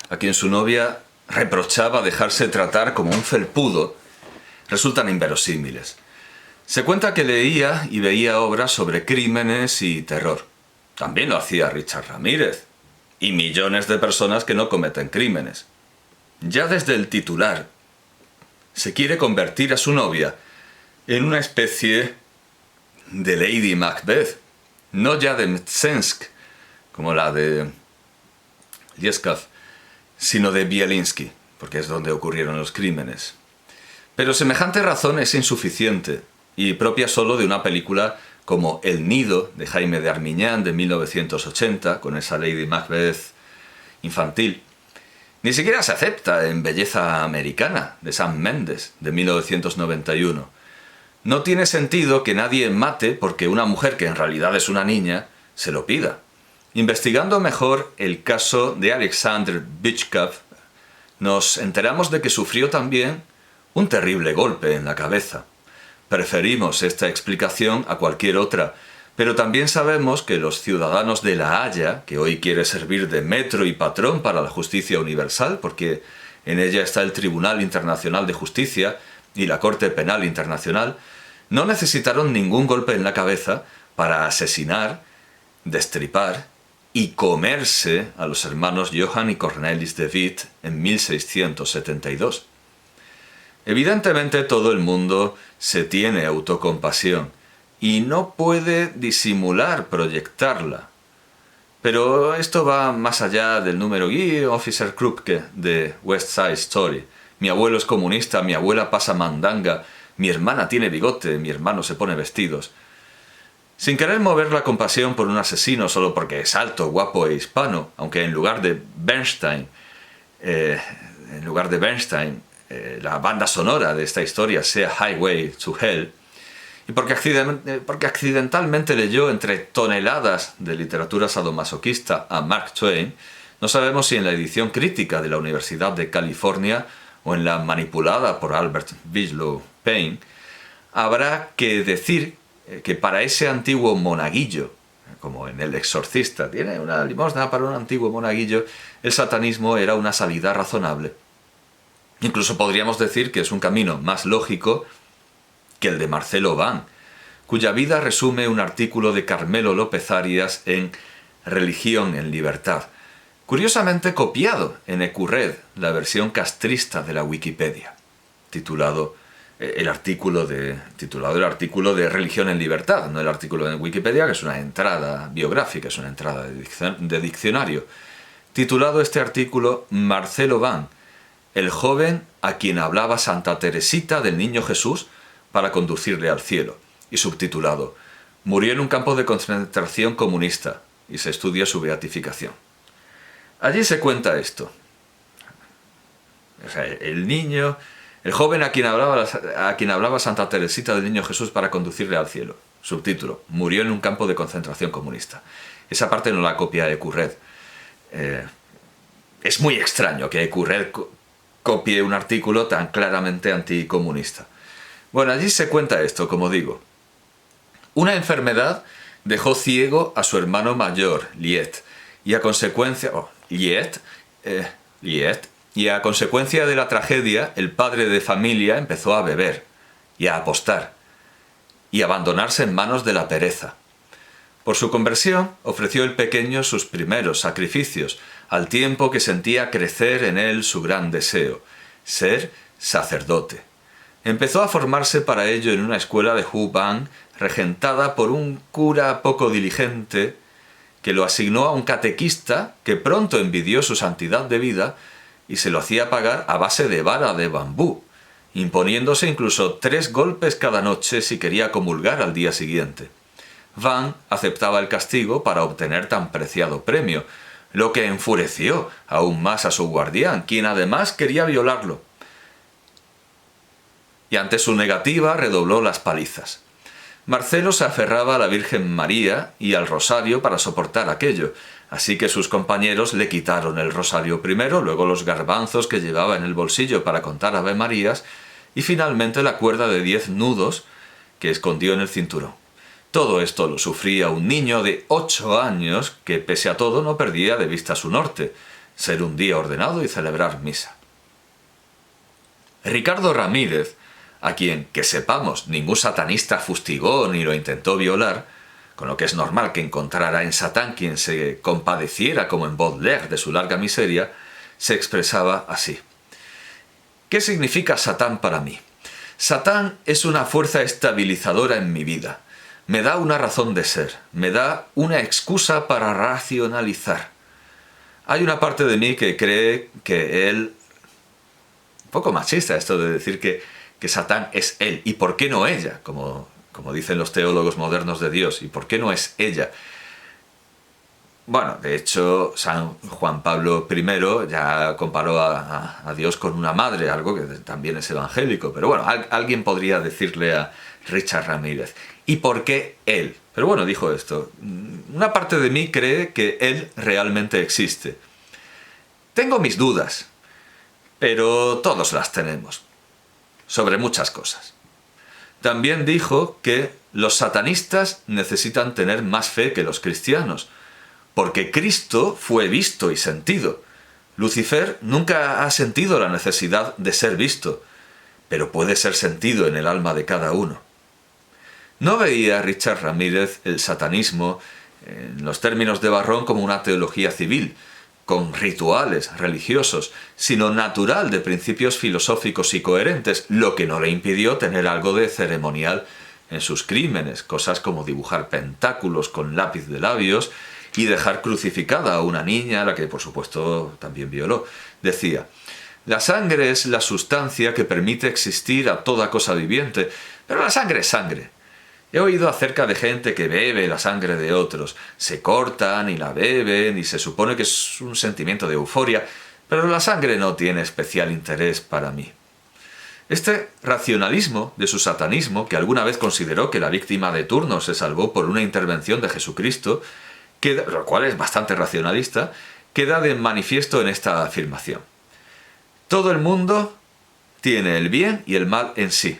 a quien su novia reprochaba dejarse tratar como un felpudo, resultan inverosímiles. Se cuenta que leía y veía obras sobre crímenes y terror. También lo hacía Richard Ramírez y millones de personas que no cometen crímenes. Ya desde el titular se quiere convertir a su novia en una especie de Lady Macbeth, no ya de Mtsensk, como la de Lieskov, sino de Bielinski, porque es donde ocurrieron los crímenes. Pero semejante razón es insuficiente y propia solo de una película como El Nido, de Jaime de Armiñán, de 1980, con esa Lady Macbeth infantil. Ni siquiera se acepta en Belleza Americana, de Sam Mendes, de 1991. No tiene sentido que nadie mate porque una mujer que en realidad es una niña se lo pida. Investigando mejor el caso de Alexander Bychkov, nos enteramos de que sufrió también un terrible golpe en la cabeza. Preferimos esta explicación a cualquier otra, pero también sabemos que los ciudadanos de La Haya, que hoy quiere servir de metro y patrón para la justicia universal, porque en ella está el Tribunal Internacional de Justicia y la Corte Penal Internacional, no necesitaron ningún golpe en la cabeza para asesinar, destripar y comerse a los hermanos Johann y Cornelis de Witt en 1672. Evidentemente todo el mundo se tiene autocompasión y no puede disimular proyectarla. Pero esto va más allá del número y Officer Krupke de West Side Story. Mi abuelo es comunista, mi abuela pasa mandanga, mi hermana tiene bigote, mi hermano se pone vestidos. Sin querer mover la compasión por un asesino solo porque es alto, guapo e hispano, aunque en lugar de Bernstein, la banda sonora de esta historia sea Highway to Hell, y porque accidentalmente leyó entre toneladas de literatura sadomasoquista a Mark Twain, no sabemos si en la edición crítica de la Universidad de California o en la manipulada por Albert Bigelow Paine, habrá que decir que para ese antiguo monaguillo, como en El Exorcista, tiene una limosna para un antiguo monaguillo, el satanismo era una salida razonable. Incluso podríamos decir que es un camino más lógico que el de Marcelo Van, cuya vida resume un artículo de Carmelo López Arias en Religión en Libertad, curiosamente copiado en Ecurred, la versión castrista de la Wikipedia, titulado el artículo de Religión en Libertad, no el artículo de Wikipedia, que es una entrada biográfica, es una entrada de diccionario. Titulado este artículo Marcelo Van, el joven a quien hablaba Santa Teresita del Niño Jesús para conducirle al cielo, y subtitulado Murió en un campo de concentración comunista, y se estudia su beatificación. Allí se cuenta esto. O sea, el joven a quien hablaba Santa Teresita del Niño Jesús para conducirle al cielo. Subtítulo, murió en un campo de concentración comunista. Esa parte no la copia Ecurred. Es muy extraño que Ecurred copie un artículo tan claramente anticomunista. Bueno, allí se cuenta esto, como digo. Una enfermedad dejó ciego a su hermano mayor, Liet, y a consecuencia... Y a consecuencia de la tragedia, el padre de familia empezó a beber y a apostar y a abandonarse en manos de la pereza. Por su conversión, ofreció el pequeño sus primeros sacrificios, al tiempo que sentía crecer en él su gran deseo, ser sacerdote. Empezó a formarse para ello en una escuela de Hubang, regentada por un cura poco diligente, que lo asignó a un catequista que pronto envidió su santidad de vida y se lo hacía pagar a base de vara de bambú, imponiéndose incluso 3 golpes cada noche si quería comulgar al día siguiente. Van aceptaba el castigo para obtener tan preciado premio, lo que enfureció aún más a su guardián, quien además quería violarlo. Y ante su negativa redobló las palizas. Marcelo se aferraba a la Virgen María y al rosario para soportar aquello, así que sus compañeros le quitaron el rosario primero, luego los garbanzos que llevaba en el bolsillo para contar avemarías y finalmente la cuerda de 10 nudos que escondió en el cinturón. Todo esto lo sufría un niño de 8 años que, pese a todo, no perdía de vista su norte, ser un día ordenado y celebrar misa. Ricardo Ramírez, a quien, que sepamos, ningún satanista fustigó ni lo intentó violar, con lo que es normal que encontrara en Satán quien se compadeciera como en Baudelaire de su larga miseria, se expresaba así. ¿Qué significa Satán para mí? Satán es una fuerza estabilizadora en mi vida. Me da una razón de ser, me da una excusa para racionalizar. Hay una parte de mí que cree que él... Un poco machista esto de decir que Satán es él, y por qué no ella, como dicen los teólogos modernos de Dios, y por qué no es ella. Bueno, de hecho, San Juan Pablo I ya comparó a Dios con una madre, algo que también es evangélico, pero bueno, alguien podría decirle a Richard Ramírez, ¿y por qué él? Pero bueno, dijo esto, una parte de mí cree que él realmente existe. Tengo mis dudas, pero todos las tenemos, sobre muchas cosas. También dijo que los satanistas necesitan tener más fe que los cristianos, porque Cristo fue visto y sentido. Lucifer nunca ha sentido la necesidad de ser visto, pero puede ser sentido en el alma de cada uno. No veía Richard Ramírez el satanismo, en los términos de Barrón, como una teología civil, con rituales religiosos, sino natural de principios filosóficos y coherentes, lo que no le impidió tener algo de ceremonial en sus crímenes, cosas como dibujar pentáculos con lápiz de labios y dejar crucificada a una niña, a la que por supuesto también violó. Decía, la sangre es la sustancia que permite existir a toda cosa viviente, pero la sangre es sangre. He oído acerca de gente que bebe la sangre de otros, se cortan y la beben y se supone que es un sentimiento de euforia, pero la sangre no tiene especial interés para mí. Este racionalismo de su satanismo, que alguna vez consideró que la víctima de turno se salvó por una intervención de Jesucristo, lo cual es bastante racionalista, queda de manifiesto en esta afirmación. Todo el mundo tiene el bien y el mal en sí.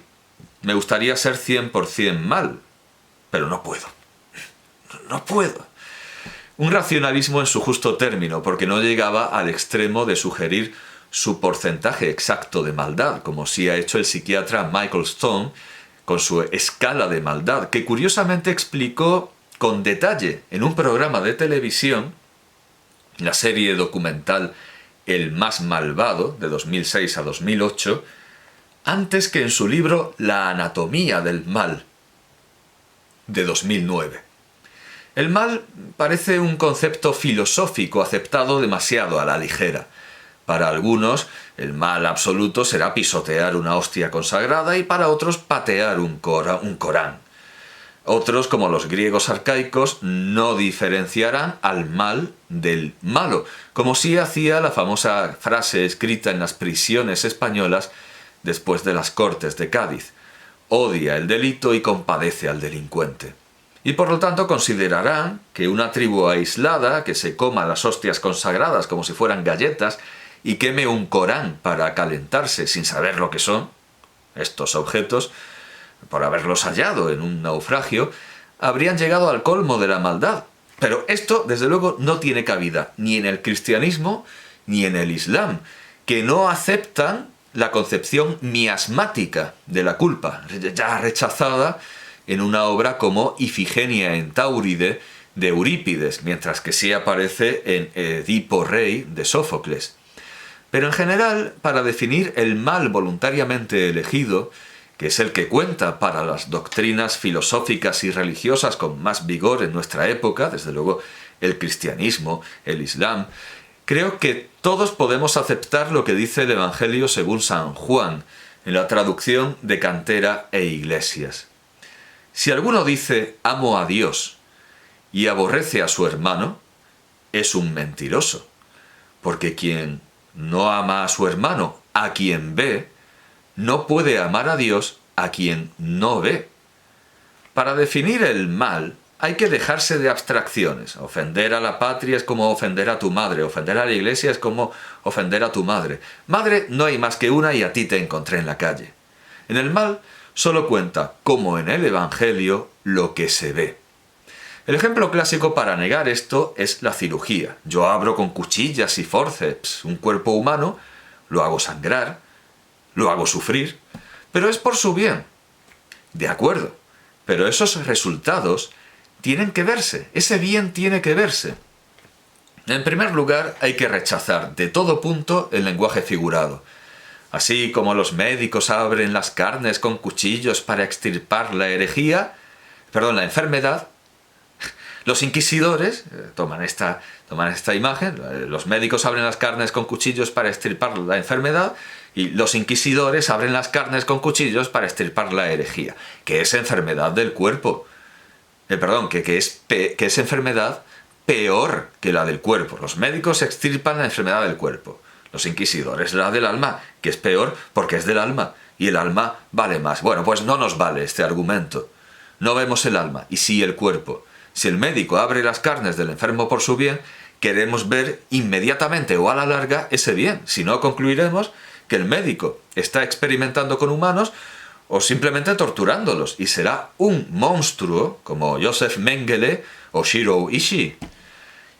Me gustaría ser 100% mal, pero no puedo. No puedo. Un racionalismo en su justo término, porque no llegaba al extremo de sugerir su porcentaje exacto de maldad, como sí ha hecho el psiquiatra Michael Stone con su escala de maldad, que curiosamente explicó con detalle en un programa de televisión, la serie documental El más malvado, de 2006 a 2008, antes que en su libro La anatomía del mal, de 2009. El mal parece un concepto filosófico aceptado demasiado a la ligera. Para algunos, el mal absoluto será pisotear una hostia consagrada y para otros patear un Corán. Otros, como los griegos arcaicos, no diferenciarán al mal del malo, como sí hacía la famosa frase escrita en las prisiones españolas después de las Cortes de Cádiz: odia el delito y compadece al delincuente. Y por lo tanto considerarán que una tribu aislada que se coma las hostias consagradas como si fueran galletas y queme un Corán para calentarse sin saber lo que son estos objetos, por haberlos hallado en un naufragio, habrían llegado al colmo de la maldad. Pero esto, desde luego, no tiene cabida ni en el cristianismo ni en el islam, que no aceptan la concepción miasmática de la culpa, ya rechazada en una obra como Ifigenia en Táuride de Eurípides, mientras que sí aparece en Edipo Rey de Sófocles. Pero en general, para definir el mal voluntariamente elegido, que es el que cuenta para las doctrinas filosóficas y religiosas con más vigor en nuestra época, desde luego el cristianismo, el islam, creo que todos podemos aceptar lo que dice el Evangelio según San Juan, en la traducción de Cantera e Iglesias. Si alguno dice amo a Dios y aborrece a su hermano, es un mentiroso, porque quien no ama a su hermano, a quien ve, no puede amar a Dios a quien no ve. Para definir el mal hay que dejarse de abstracciones. Ofender a la patria es como ofender a tu madre. Ofender a la iglesia es como ofender a tu madre. Madre no hay más que una y a ti te encontré en la calle. En el mal solo cuenta, como en el Evangelio, lo que se ve. El ejemplo clásico para negar esto es la cirugía. Yo abro con cuchillas y forceps un cuerpo humano, lo hago sangrar, lo hago sufrir, pero es por su bien. De acuerdo, pero esos resultados tienen que verse, ese bien tiene que verse. En primer lugar, hay que rechazar de todo punto el lenguaje figurado. Así como los médicos abren las carnes con cuchillos para extirpar la la enfermedad, los inquisidores toman esta imagen, los médicos abren las carnes con cuchillos para extirpar la enfermedad y los inquisidores abren las carnes con cuchillos para extirpar la herejía, que es enfermedad del cuerpo. Que es enfermedad peor que la del cuerpo. Los médicos extirpan la enfermedad del cuerpo. Los inquisidores la del alma, que es peor porque es del alma, y el alma vale más. Bueno, pues no nos vale este argumento. No vemos el alma, y sí el cuerpo. Si el médico abre las carnes del enfermo por su bien, queremos ver inmediatamente o a la larga ese bien. Si no, concluiremos que el médico está experimentando con humanos o simplemente torturándolos, y será un monstruo como Joseph Mengele o Shiro Ishii.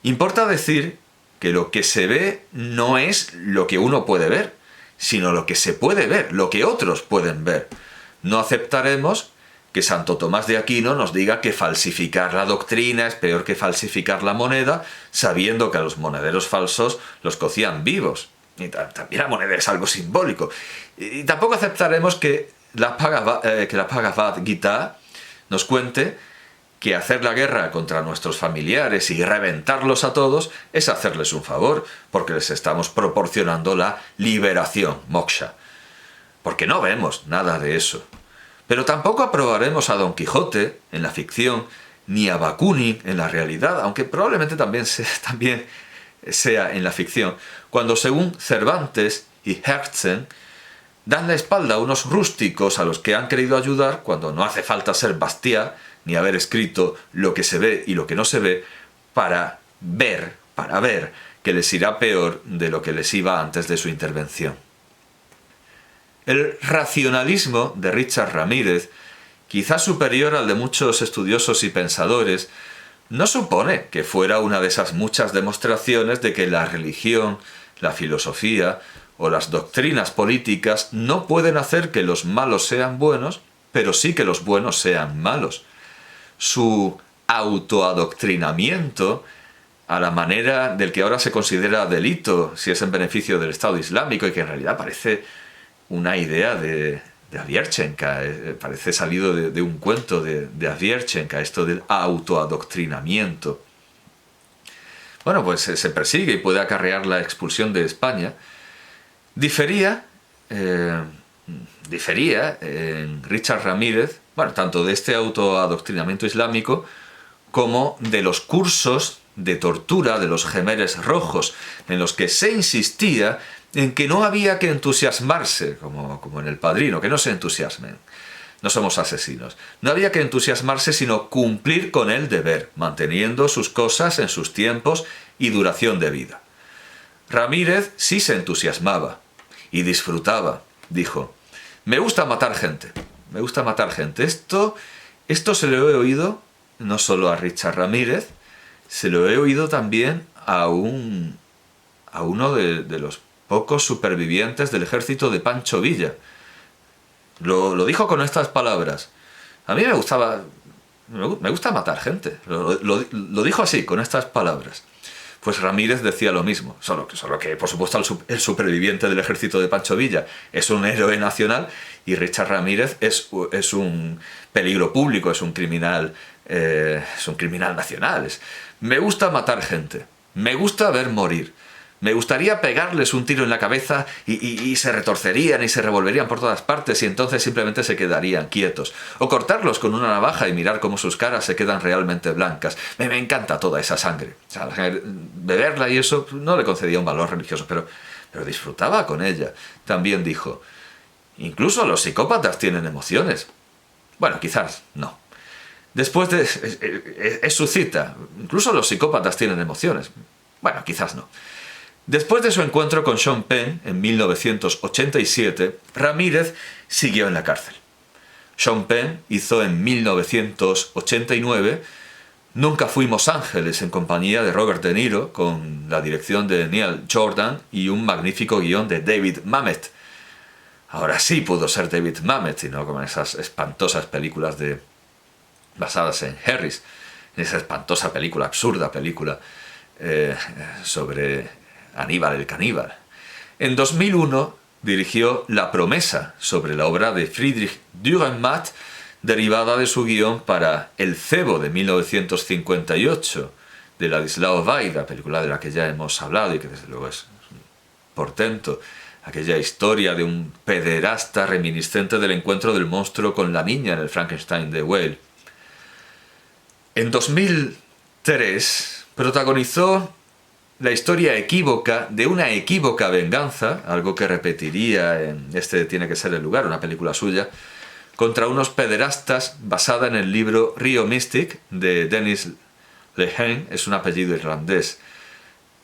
Importa decir que lo que se ve no es lo que uno puede ver, sino lo que se puede ver, lo que otros pueden ver. No aceptaremos que Santo Tomás de Aquino nos diga que falsificar la doctrina es peor que falsificar la moneda, sabiendo que a los monederos falsos los cocían vivos. Y también la moneda es algo simbólico. Y tampoco aceptaremos que la Bhagavad Gita nos cuente que hacer la guerra contra nuestros familiares y reventarlos a todos es hacerles un favor, porque les estamos proporcionando la liberación, moksha. Porque no vemos nada de eso. Pero tampoco aprobaremos a Don Quijote en la ficción, ni a Bakunin en la realidad, aunque probablemente también sea en la ficción, cuando según Cervantes y Herzen dan la espalda a unos rústicos a los que han querido ayudar cuando no hace falta ser Bastiat ni haber escrito lo que se ve y lo que no se ve para ver que les irá peor de lo que les iba antes de su intervención. El racionalismo de Richard Ramírez, quizás superior al de muchos estudiosos y pensadores, no supone que fuera una de esas muchas demostraciones de que la religión, la filosofía o las doctrinas políticas no pueden hacer que los malos sean buenos, pero sí que los buenos sean malos. Su autoadoctrinamiento, a la manera del que ahora se considera delito si es en beneficio del Estado Islámico y que en realidad parece una idea de Avierchenka, parece salido de un cuento de Avierchenka, esto del autoadoctrinamiento. Bueno, pues se persigue y puede acarrear la expulsión de España. Difería en Richard Ramírez, bueno, tanto de este autoadoctrinamiento islámico como de los cursos de tortura de los Jemeres Rojos, en los que se insistía en que no había que entusiasmarse, como en El Padrino, que no se entusiasmen, no somos asesinos. No había que entusiasmarse, sino cumplir con el deber, manteniendo sus cosas en sus tiempos y duración de vida. Ramírez sí se entusiasmaba y disfrutaba, dijo: me gusta matar gente. Esto se lo he oído no solo a Richard Ramírez, se lo he oído también a uno de los pocos supervivientes del ejército de Pancho Villa. Lo dijo con estas palabras: a mí me gusta matar gente. Lo dijo así, con estas palabras. Pues Ramírez decía lo mismo, solo que por supuesto el superviviente del ejército de Pancho Villa es un héroe nacional y Richard Ramírez es un peligro público, es un criminal nacional. Me gusta matar gente, me gusta ver morir. Me gustaría pegarles un tiro en la cabeza y se retorcerían y se revolverían por todas partes y entonces simplemente se quedarían quietos. O cortarlos con una navaja y mirar cómo sus caras se quedan realmente blancas. Me encanta toda esa sangre. O sea, beberla y eso no le concedía un valor religioso, pero disfrutaba con ella. También dijo: incluso los psicópatas tienen emociones. Bueno, quizás no. Después es su cita. Incluso los psicópatas tienen emociones. Bueno, quizás no. Después de su encuentro con Sean Penn en 1987, Ramírez siguió en la cárcel. Sean Penn hizo en 1989 Nunca fuimos ángeles, en compañía de Robert De Niro, con la dirección de Neil Jordan y un magnífico guión de David Mamet. Ahora sí pudo ser David Mamet, y no como esas espantosas películas basadas en Harris, en esa espantosa película, absurda película sobre Aníbal el caníbal. En 2001 dirigió La promesa, sobre la obra de Friedrich Dürrenmatt, derivada de su guión para El cebo de 1958, de Ladislao Vaida, película de la que ya hemos hablado y que desde luego es un portento. Aquella historia de un pederasta reminiscente del encuentro del monstruo con la niña en el Frankenstein de Whale. En 2003 protagonizó la historia equívoca de una equívoca venganza, algo que repetiría en Este tiene que ser el lugar, una película suya, contra unos pederastas, basada en el libro Rio Mystic de Dennis Lehane, es un apellido irlandés,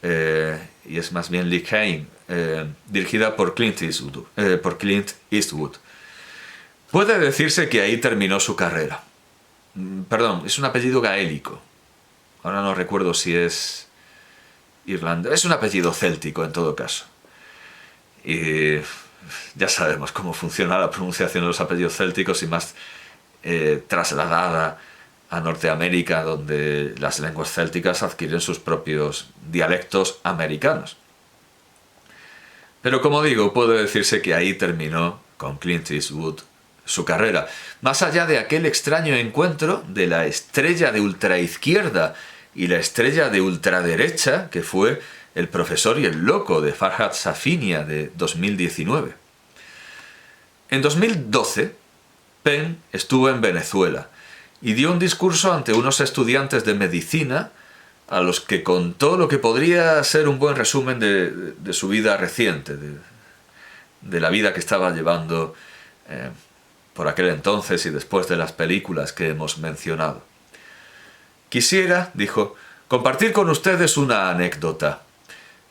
y es más bien Lehane, dirigida por Clint Eastwood. Puede decirse que ahí terminó su carrera. Perdón, es un apellido gaélico. Ahora no recuerdo si es irlandés. Es un apellido céltico en todo caso. Y ya sabemos cómo funciona la pronunciación de los apellidos célticos y más trasladada a Norteamérica, donde las lenguas célticas adquieren sus propios dialectos americanos. Pero como digo, puede decirse que ahí terminó con Clint Eastwood su carrera. Más allá de aquel extraño encuentro de la estrella de ultraizquierda y la estrella de ultraderecha, que fue El profesor y el loco de Farhad Safinia de 2019. En 2012, Penn estuvo en Venezuela y dio un discurso ante unos estudiantes de medicina a los que contó lo que podría ser un buen resumen de su vida reciente, de la vida que estaba llevando por aquel entonces y después de las películas que hemos mencionado. Quisiera, dijo, compartir con ustedes una anécdota.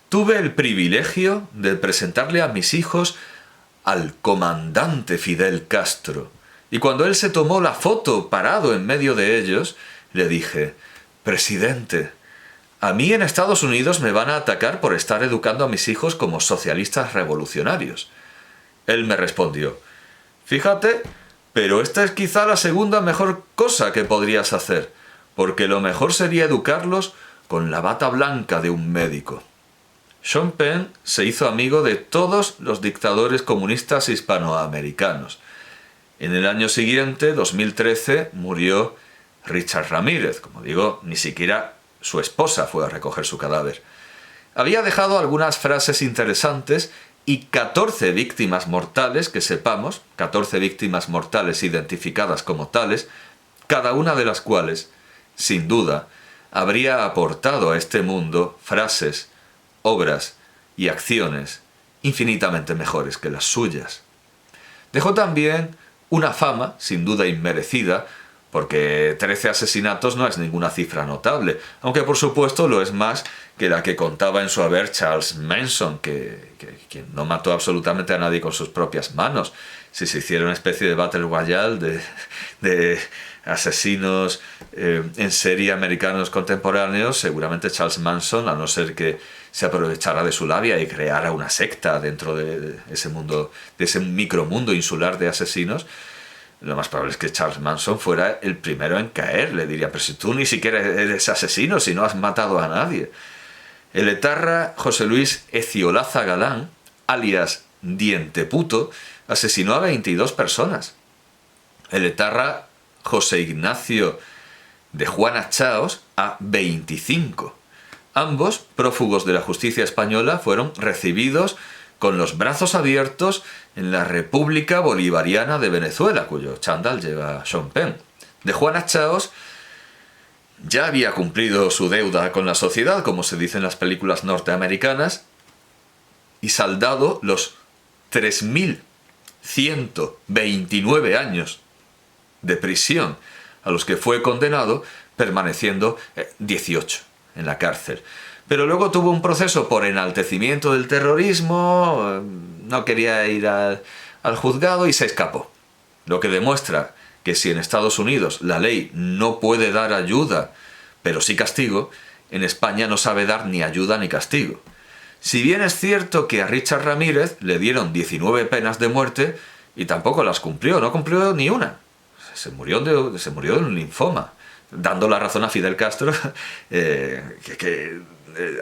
Tuve el privilegio de presentarle a mis hijos al comandante Fidel Castro, y cuando él se tomó la foto parado en medio de ellos, le dije, presidente, a mí en Estados Unidos me van a atacar por estar educando a mis hijos como socialistas revolucionarios. Él me respondió, fíjate, pero esta es quizá la segunda mejor cosa que podrías hacer, porque lo mejor sería educarlos con la bata blanca de un médico. Sean Penn se hizo amigo de todos los dictadores comunistas hispanoamericanos. En el año siguiente, 2013, murió Richard Ramírez. Como digo, ni siquiera su esposa fue a recoger su cadáver. Había dejado algunas frases interesantes y 14 víctimas mortales, que sepamos, 14 víctimas mortales identificadas como tales, cada una de las cuales, sin duda, habría aportado a este mundo frases, obras y acciones infinitamente mejores que las suyas. Dejó también una fama, sin duda inmerecida, porque 13 asesinatos no es ninguna cifra notable, aunque por supuesto lo es más que la que contaba en su haber Charles Manson, quien no mató absolutamente a nadie con sus propias manos. Si se hiciera una especie de Battle Royale de asesinos en serie americanos contemporáneos, seguramente Charles Manson, a no ser que se aprovechara de su labia y creara una secta dentro de ese mundo, de ese micromundo insular de asesinos, lo más probable es que Charles Manson fuera el primero en caer. Le diría, pero si tú ni siquiera eres asesino, si no has matado a nadie. El etarra José Luis Eciolaza Galán, alias Diente Puto, asesinó a 22 personas. El etarra José Ignacio de Juana Chaos a 25. Ambos, prófugos de la justicia española, fueron recibidos con los brazos abiertos en la República Bolivariana de Venezuela, cuyo chándal lleva Sean Penn. De Juana Chaos ya había cumplido su deuda con la sociedad, como se dice en las películas norteamericanas, y saldado los 3.129 años de prisión a los que fue condenado, permaneciendo 18 en la cárcel. Pero luego tuvo un proceso por enaltecimiento del terrorismo, no quería ir al juzgado y se escapó. Lo que demuestra que si en Estados Unidos la ley no puede dar ayuda pero sí castigo, en España no sabe dar ni ayuda ni castigo. Si bien es cierto que a Richard Ramírez le dieron 19 penas de muerte y tampoco las cumplió, no cumplió ni una. Se murió de un linfoma, dando la razón a Fidel Castro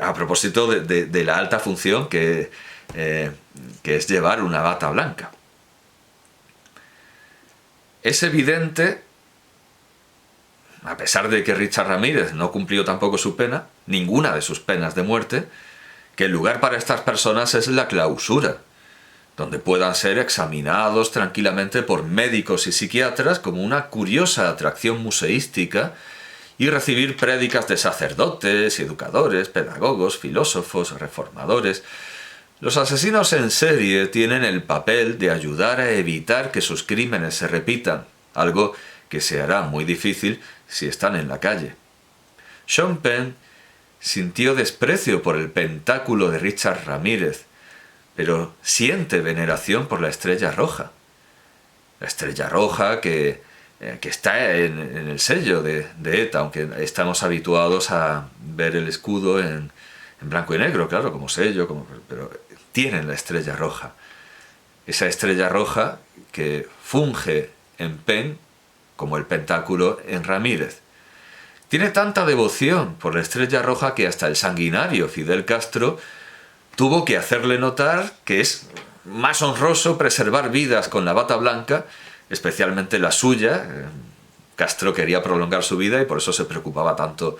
a propósito de la alta función que es llevar una bata blanca. Es evidente, a pesar de que Richard Ramírez no cumplió tampoco su pena, ninguna de sus penas de muerte, que el lugar para estas personas es la clausura, donde puedan ser examinados tranquilamente por médicos y psiquiatras como una curiosa atracción museística y recibir prédicas de sacerdotes, educadores, pedagogos, filósofos, reformadores. Los asesinos en serie tienen el papel de ayudar a evitar que sus crímenes se repitan, algo que se hará muy difícil si están en la calle. Sean Penn sintió desprecio por el pentáculo de Richard Ramírez, pero siente veneración por la Estrella Roja. La Estrella Roja que está en el sello de ETA, aunque estamos habituados a ver el escudo en blanco y negro, claro, como sello, pero tienen la Estrella Roja. Esa Estrella Roja que funge en Penn como el pentáculo en Ramírez. Tiene tanta devoción por la Estrella Roja que hasta el sanguinario Fidel Castro tuvo que hacerle notar que es más honroso preservar vidas con la bata blanca, especialmente la suya. Castro quería prolongar su vida y por eso se preocupaba tanto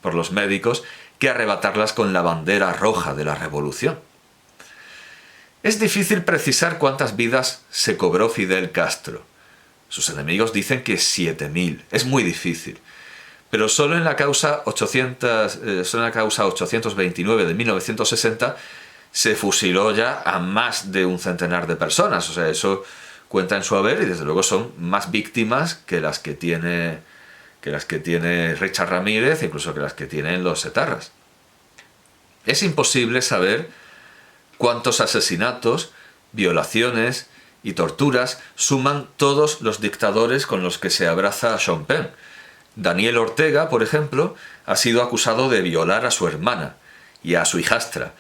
por los médicos, que arrebatarlas con la bandera roja de la revolución. Es difícil precisar cuántas vidas se cobró Fidel Castro. Sus enemigos dicen que 7.000. Es muy difícil. Pero solo en la causa 829 de 1960 se fusiló ya a más de un centenar de personas. O sea, eso cuenta en su haber y desde luego son más víctimas que las que tiene Richard Ramírez, incluso que las que tienen los etarras. Es imposible saber cuántos asesinatos, violaciones y torturas suman todos los dictadores con los que se abraza Sean Penn. Daniel Ortega, por ejemplo, ha sido acusado de violar a su hermana y a su hijastra,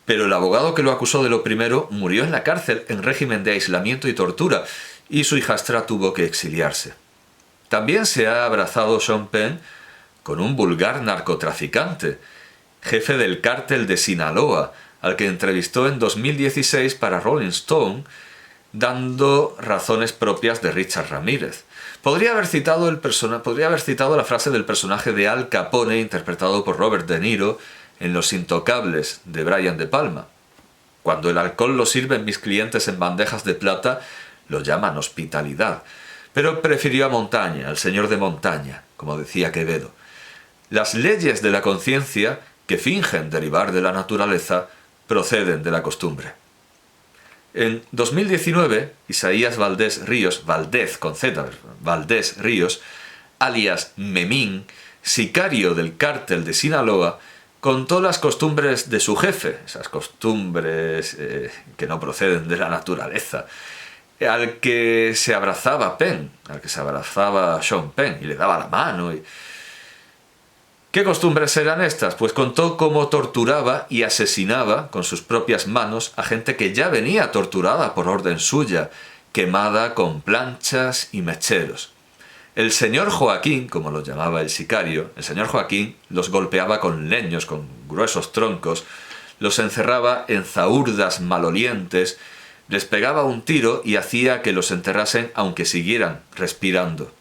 pero el abogado que lo acusó de lo primero murió en la cárcel en régimen de aislamiento y tortura, y su hijastra tuvo que exiliarse. También se ha abrazado Sean Penn con un vulgar narcotraficante, jefe del cártel de Sinaloa, al que entrevistó en 2016 para Rolling Stone, dando razones propias de Richard Ramírez. Podría haber citado la frase del personaje de Al Capone interpretado por Robert De Niro en Los Intocables de Brian De Palma. Cuando el alcohol lo sirven mis clientes en bandejas de plata, lo llaman hospitalidad. Pero prefirió a Montaña, al señor de Montaña, como decía Quevedo. Las leyes de la conciencia, que fingen derivar de la naturaleza, proceden de la costumbre. En 2019, Isaías Valdés Ríos, alias Memín, sicario del cártel de Sinaloa, contó las costumbres de su jefe, esas costumbres que no proceden de la naturaleza, al que se abrazaba Sean Penn, y le daba la mano. ¿Qué costumbres eran estas? Pues contó cómo torturaba y asesinaba con sus propias manos a gente que ya venía torturada por orden suya, quemada con planchas y mecheros. El señor Joaquín, como lo llamaba el sicario, el señor Joaquín los golpeaba con leños, con gruesos troncos, los encerraba en zahurdas malolientes, les pegaba un tiro y hacía que los enterrasen aunque siguieran respirando.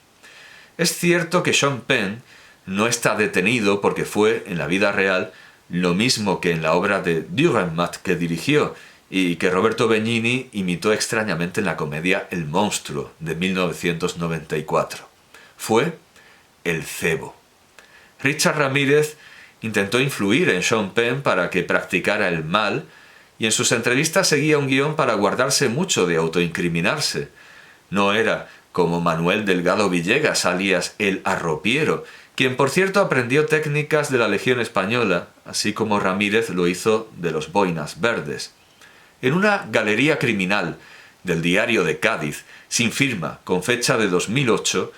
Es cierto que Sean Penn no está detenido porque fue, en la vida real, lo mismo que en la obra de Dürrenmatt que dirigió y que Roberto Benigni imitó extrañamente en la comedia El monstruo de 1994. Fue el cebo. Richard Ramírez intentó influir en Sean Penn para que practicara el mal y en sus entrevistas seguía un guión para guardarse mucho de autoincriminarse. No era como Manuel Delgado Villegas, alias El Arropiero, quien por cierto aprendió técnicas de la Legión Española, así como Ramírez lo hizo de los Boinas Verdes. En una galería criminal del Diario de Cádiz, sin firma, con fecha de 2008,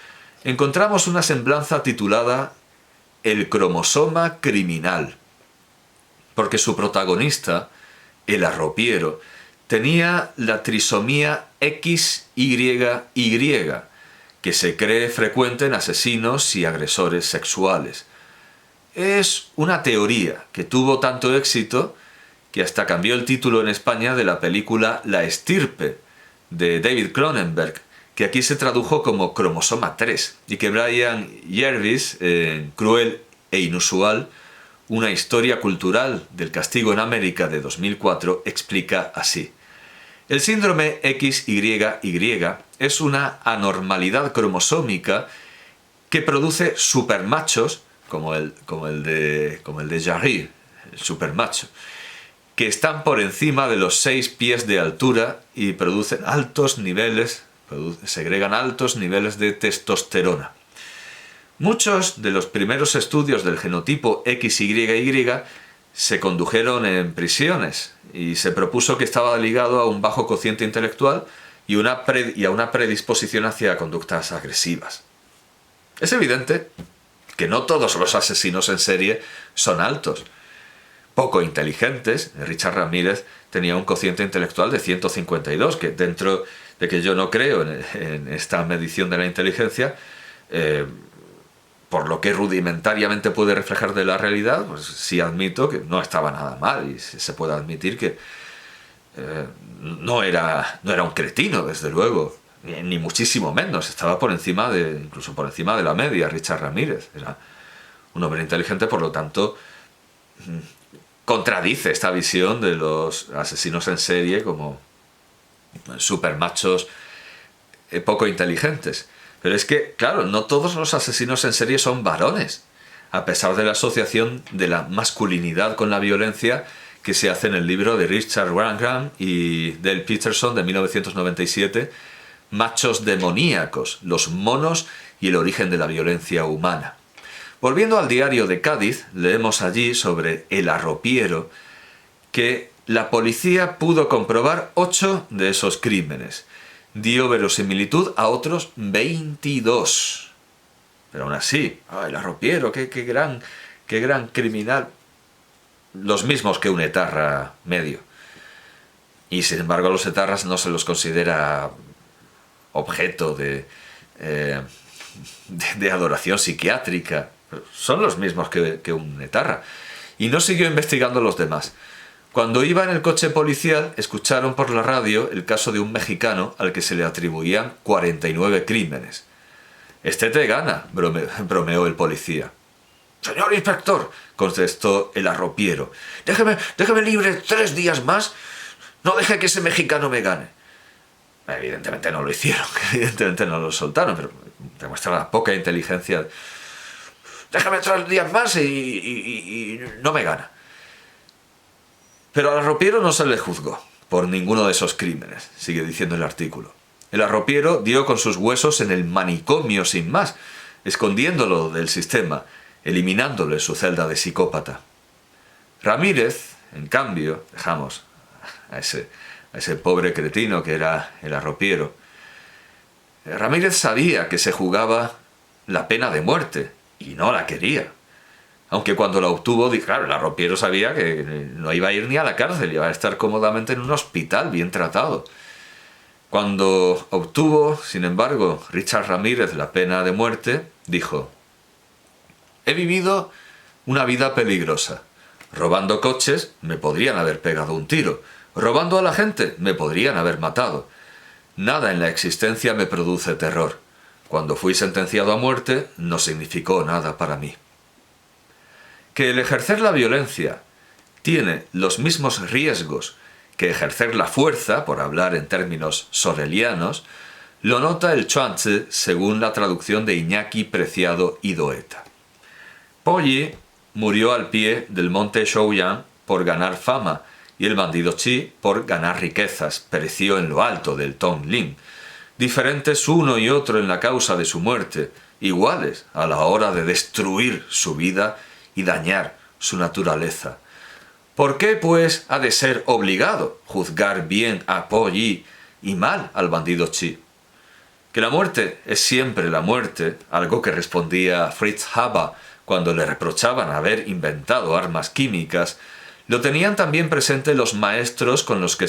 encontramos una semblanza titulada el cromosoma criminal, porque su protagonista, el arropiero, tenía la trisomía XYY, que se cree frecuente en asesinos y agresores sexuales. Es una teoría que tuvo tanto éxito que hasta cambió el título en España de la película La estirpe, de David Cronenberg, que aquí se tradujo como Cromosoma 3, y que Brian Jervis, en Cruel e Inusual, una historia cultural del castigo en América de 2004, explica así. El síndrome XYY es una anormalidad cromosómica que produce supermachos, como el de Jarry, el supermacho, que están por encima de los 6 pies de altura y segregan altos niveles de testosterona. Muchos de los primeros estudios del genotipo XYY se condujeron en prisiones y se propuso que estaba ligado a un bajo cociente intelectual y a una predisposición hacia conductas agresivas. Es evidente que no todos los asesinos en serie son altos. Poco inteligentes, Richard Ramírez tenía un cociente intelectual de 152, que dentro de que yo no creo en esta medición de la inteligencia, por lo que rudimentariamente puede reflejar de la realidad, pues sí admito que no estaba nada mal y se puede admitir que no era un cretino, desde luego, ni muchísimo menos. Estaba incluso por encima de la media, Richard Ramírez. Era un hombre inteligente, por lo tanto, contradice esta visión de los asesinos en serie como supermachos poco inteligentes. Pero es que, claro, no todos los asesinos en serie son varones, a pesar de la asociación de la masculinidad con la violencia que se hace en el libro de Richard Wrangham y Dale Peterson de 1997, Machos demoníacos, los monos y el origen de la violencia humana. Volviendo al diario de Cádiz, leemos allí sobre el arropiero que la policía pudo comprobar 8 de esos crímenes. Dio verosimilitud a otros 22. Pero aún así, el arropiero, qué gran criminal. Los mismos que un etarra medio. Y sin embargo a los etarras no se los considera objeto de adoración psiquiátrica. Son los mismos que un etarra. Y no siguió investigando los demás. Cuando iba en el coche policial, escucharon por la radio el caso de un mexicano al que se le atribuían 49 crímenes. «Este te gana», bromeó el policía. «Señor inspector», contestó el arropiero, déjeme libre 3 días más, no deje que ese mexicano me gane». Evidentemente no lo hicieron, evidentemente no lo soltaron, pero demuestra la poca inteligencia. «Déjame 3 días más y no me gana». Pero al arropiero no se le juzgó por ninguno de esos crímenes, sigue diciendo el artículo. El arropiero dio con sus huesos en el manicomio sin más, escondiéndolo del sistema, eliminándolo en su celda de psicópata. Ramírez, en cambio, dejamos a ese pobre cretino que era el arropiero. Ramírez sabía que se jugaba la pena de muerte y no la quería. Aunque cuando la obtuvo, claro, el arropiero sabía que no iba a ir ni a la cárcel, iba a estar cómodamente en un hospital bien tratado. Cuando obtuvo, sin embargo, Richard Ramírez la pena de muerte, dijo: «He vivido una vida peligrosa. Robando coches me podrían haber pegado un tiro. Robando a la gente me podrían haber matado. Nada en la existencia me produce terror. Cuando fui sentenciado a muerte no significó nada para mí». Que el ejercer la violencia tiene los mismos riesgos que ejercer la fuerza, por hablar en términos sorelianos, lo nota el Chuanzi según la traducción de Iñaki Preciado y Doeta. Polly murió al pie del monte Shaoyang por ganar fama y el bandido Chi por ganar riquezas, pereció en lo alto del Tongling. Diferentes uno y otro en la causa de su muerte, iguales a la hora de destruir su vida y dañar su naturaleza. ¿Por qué, pues, ha de ser obligado juzgar bien a Po Yi y mal al bandido Chi? Que la muerte es siempre la muerte, algo que respondía Fritz Haber cuando le reprochaban haber inventado armas químicas, lo tenían también presente los maestros con los que